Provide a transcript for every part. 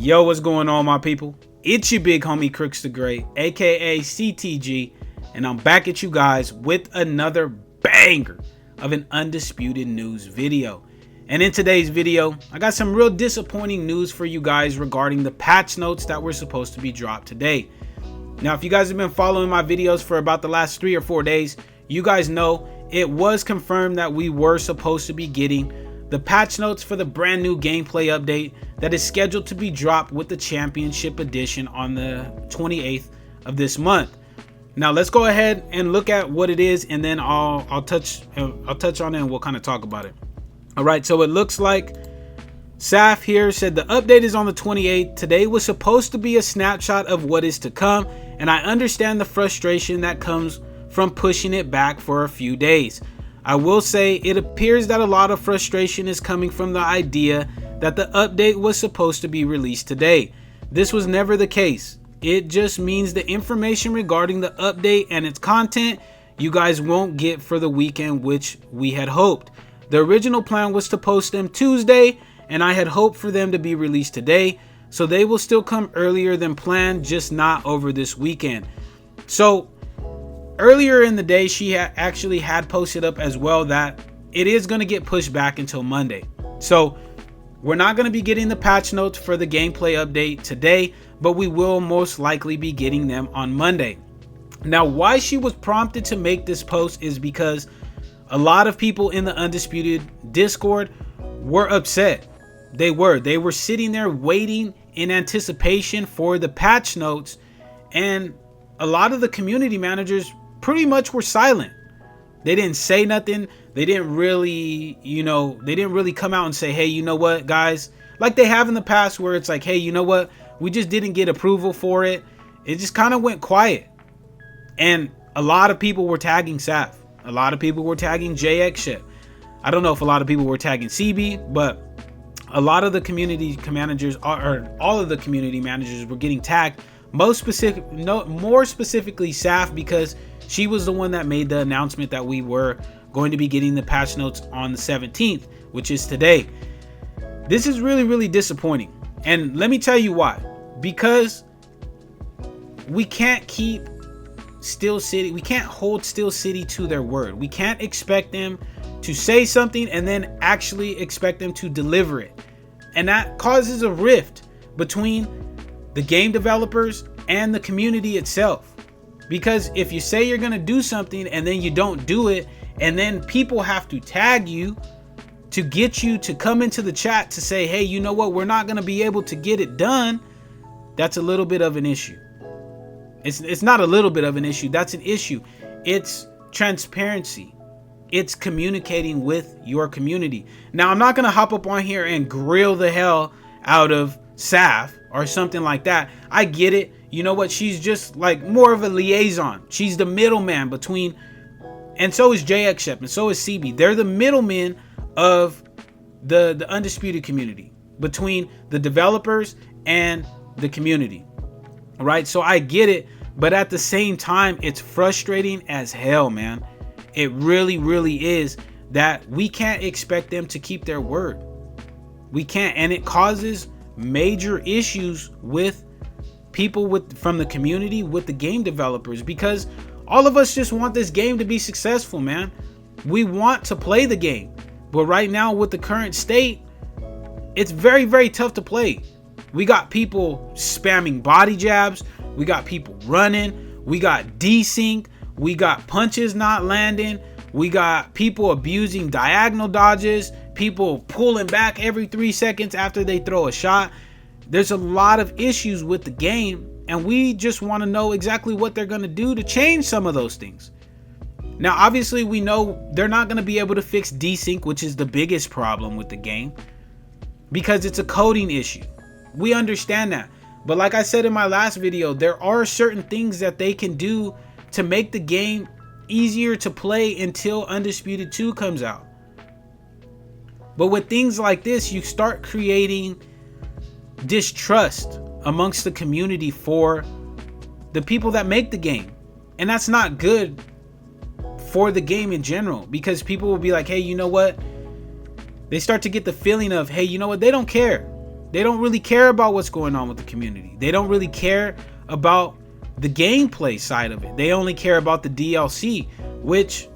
Yo, what's going on, my people? It's your big homie Crooks the Great, aka CTG, and I'm back at you guys with another banger of an Undisputed news video. And in today's video, I got some real disappointing news for you guys regarding the patch notes that were supposed to be dropped today. Now, if you guys have been following my videos for about the last 3 or 4 days, you guys know it was confirmed that we were supposed to be getting the patch notes for the brand new gameplay update that is scheduled to be dropped with the Championship Edition on the 28th of this month. Now let's go ahead and look at what it is, and then I'll touch on it and we'll kind of talk about it. All right, so it looks like Saf here said the update is on the 28th. Today was supposed to be a snapshot of what is to come, and I understand the frustration that comes from pushing it back for a few days. I will say it appears that a lot of frustration is coming from the idea that the update was supposed to be released today. This was never the case. It just means the information regarding the update and its content you guys won't get for the weekend, which we had hoped. The original plan was to post them Tuesday, and I had hoped for them to be released today, so they will still come earlier than planned, just not over this weekend. So earlier in the day, she actually had posted up as well that it is going to get pushed back until Monday. So we're not going to be getting the patch notes for the gameplay update today, but we will most likely be getting them on Monday. Now, why she was prompted to make this post is because a lot of people in the Undisputed Discord were upset. They were sitting there waiting in anticipation for the patch notes, and a lot of the community managers pretty much were silent. They didn't say nothing. They didn't really come out and say, hey, you know what, guys, like they have in the past, where it's like, hey, you know what, we just didn't get approval for it. It just kind of went quiet. And a lot of people were tagging Saf. A lot of people were tagging JX Ship. I don't know if a lot of people were tagging CB, but a lot of the community managers, or all of the community managers, were getting tagged. More specifically Saf, because she was the one that made the announcement that we were going to be getting the patch notes on the 17th, which is today. This is really, really disappointing. And let me tell you why. Because we can't keep Steel City, we can't hold Steel City to their word. We can't expect them to say something and then actually expect them to deliver it. And that causes a rift between the game developers and the community itself. Because if you say you're going to do something and then you don't do it, and then people have to tag you to get you to come into the chat to say, hey, you know what, we're not going to be able to get it done, that's a little bit of an issue. It's not a little bit of an issue. That's an issue. It's transparency. It's communicating with your community. Now, I'm not going to hop up on here and grill the hell out of Saf or something like that. I get it. You know what? She's just like more of a liaison. She's the middleman between, and so is JX Shep, and so is CB. They're the middlemen of the Undisputed community, between the developers and the community. All right? So I get it, but at the same time, it's frustrating as hell, man. It really, really is, that we can't expect them to keep their word. We can't, and it causes major issues with people from the community, with the game developers, because all of us just want this game to be successful, man. We want to play the game, but right now with the current state, it's very, very tough to play. We got people spamming body jabs, we got people running, we got desync, we got punches not landing, we got people abusing diagonal dodges, people pulling back every 3 seconds after they throw a shot. There's a lot of issues with the game, and we just want to know exactly what they're going to do to change some of those things. Now, obviously, we know they're not going to be able to fix desync, which is the biggest problem with the game, because it's a coding issue. We understand that. But like I said in my last video, there are certain things that they can do to make the game easier to play until Undisputed 2 comes out. But with things like this, you start creating distrust amongst the community for the people that make the game, and that's not good for the game in general, because people will be like, hey, you know what, they start to get the feeling of, hey, you know what, they don't care. They don't really care about what's going on with the community. They don't really care about the gameplay side of it. They only care about the DLC, which,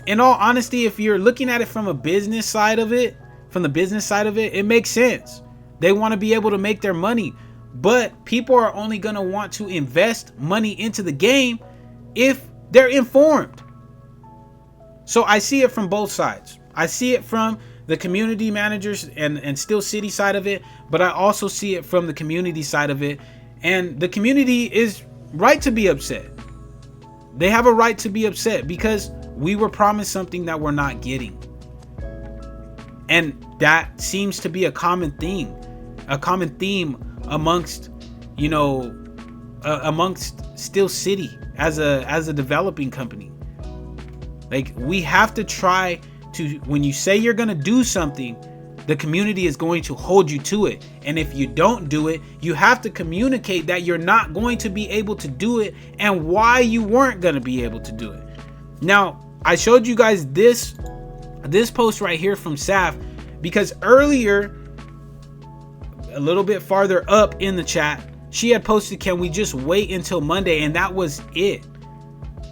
in all honesty, if you're looking at it from a business side of it, it makes sense. They want to be able to make their money, but people are only going to want to invest money into the game if they're informed. So I see it from both sides. I see it from the community managers and Steel City side of it, but I also see it from the community side of it. And the community is right to be upset. They have a right to be upset because we were promised something that we're not getting. And that seems to be a common theme amongst, amongst Steel City as a developing company. Like, we have to try to, when you say you're going to do something, the community is going to hold you to it. And if you don't do it, you have to communicate that you're not going to be able to do it and why you weren't going to be able to do it. Now, I showed you guys this post right here from Saf because earlier, a little bit farther up in the chat, she had posted, can we just wait until Monday? And that was it.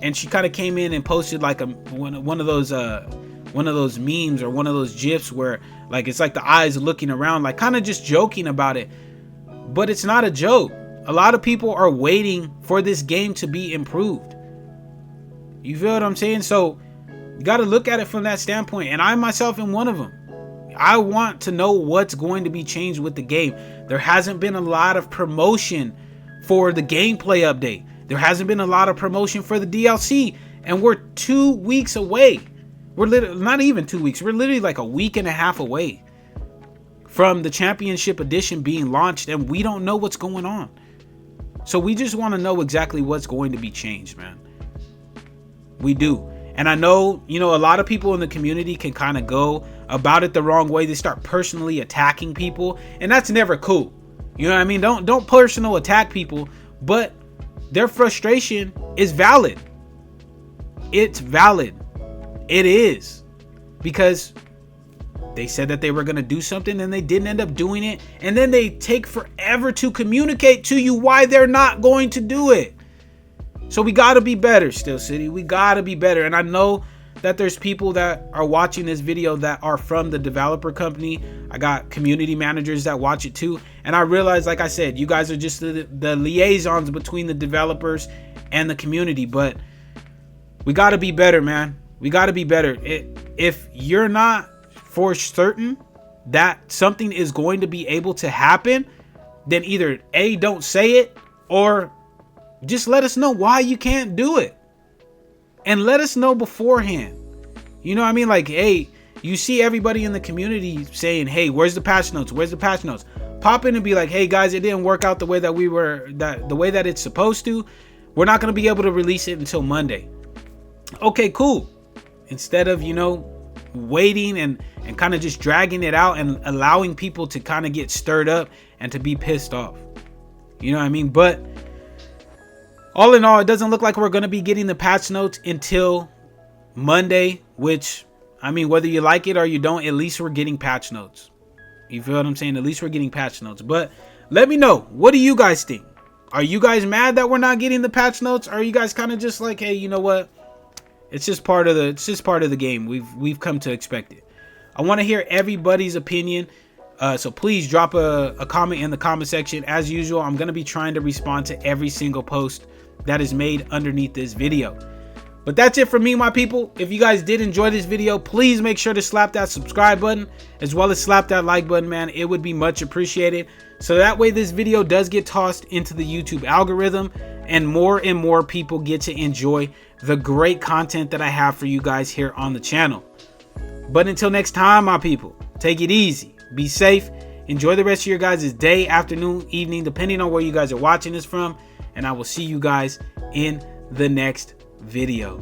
And she kind of came in and posted like one of those memes or one of those gifs where like it's like the eyes looking around, like kind of just joking about it. But it's not a joke. A lot of people are waiting for this game to be improved. You feel what I'm saying? So you got to look at it from that standpoint. And I myself am one of them. I want to know what's going to be changed with the game. There hasn't been a lot of promotion for the gameplay update. There hasn't been a lot of promotion for the DLC. And we're 2 weeks away. We're literally not even 2 weeks. We're literally like a week and a half away from the Championship Edition being launched. And we don't know what's going on. So we just want to know exactly what's going to be changed, man. We do. And I know, a lot of people in the community can kind of go about it the wrong way. They start personally attacking people. And that's never cool. You know what I mean? Don't personal attack people. But their frustration is valid. It's valid. It is. Because they said that they were going to do something and they didn't end up doing it. And then they take forever to communicate to you why they're not going to do it. So we got to be better, Steel City. We got to be better. And I know that there's people that are watching this video that are from the developer company. I got community managers that watch it too. And I realize, like I said, you guys are just the liaisons between the developers and the community. But we got to be better, man. We got to be better. If you're not for certain that something is going to be able to happen, then either A, don't say it, or just let us know why you can't do it. And let us know beforehand. You know what I mean? Like, hey, you see everybody in the community saying, hey, where's the patch notes? Where's the patch notes? Pop in and be like, hey guys, it didn't work out the way that the way that it's supposed to. We're not going to be able to release it until Monday. Okay, cool. Instead of, waiting and kind of just dragging it out and allowing people to kind of get stirred up and to be pissed off. You know what I mean? But all in all, it doesn't look like we're going to be getting the patch notes until Monday, which, I mean, whether you like it or you don't, at least we're getting patch notes. You feel what I'm saying? At least we're getting patch notes. But let me know. What do you guys think? Are you guys mad that we're not getting the patch notes? Or are you guys kind of just like, hey, you know what? It's just part of the game. We've come to expect it. I want to hear everybody's opinion. So please drop a comment in the comment section. As usual, I'm going to be trying to respond to every single post that is made underneath this video. But that's it for me, my people. If you guys did enjoy this video, please make sure to slap that subscribe button as well as slap that like button, man. It would be much appreciated. So that way this video does get tossed into the YouTube algorithm and more people get to enjoy the great content that I have for you guys here on the channel. But until next time, my people, take it easy, be safe, enjoy the rest of your guys' day, afternoon, evening, depending on where you guys are watching this from. And I will see you guys in the next video.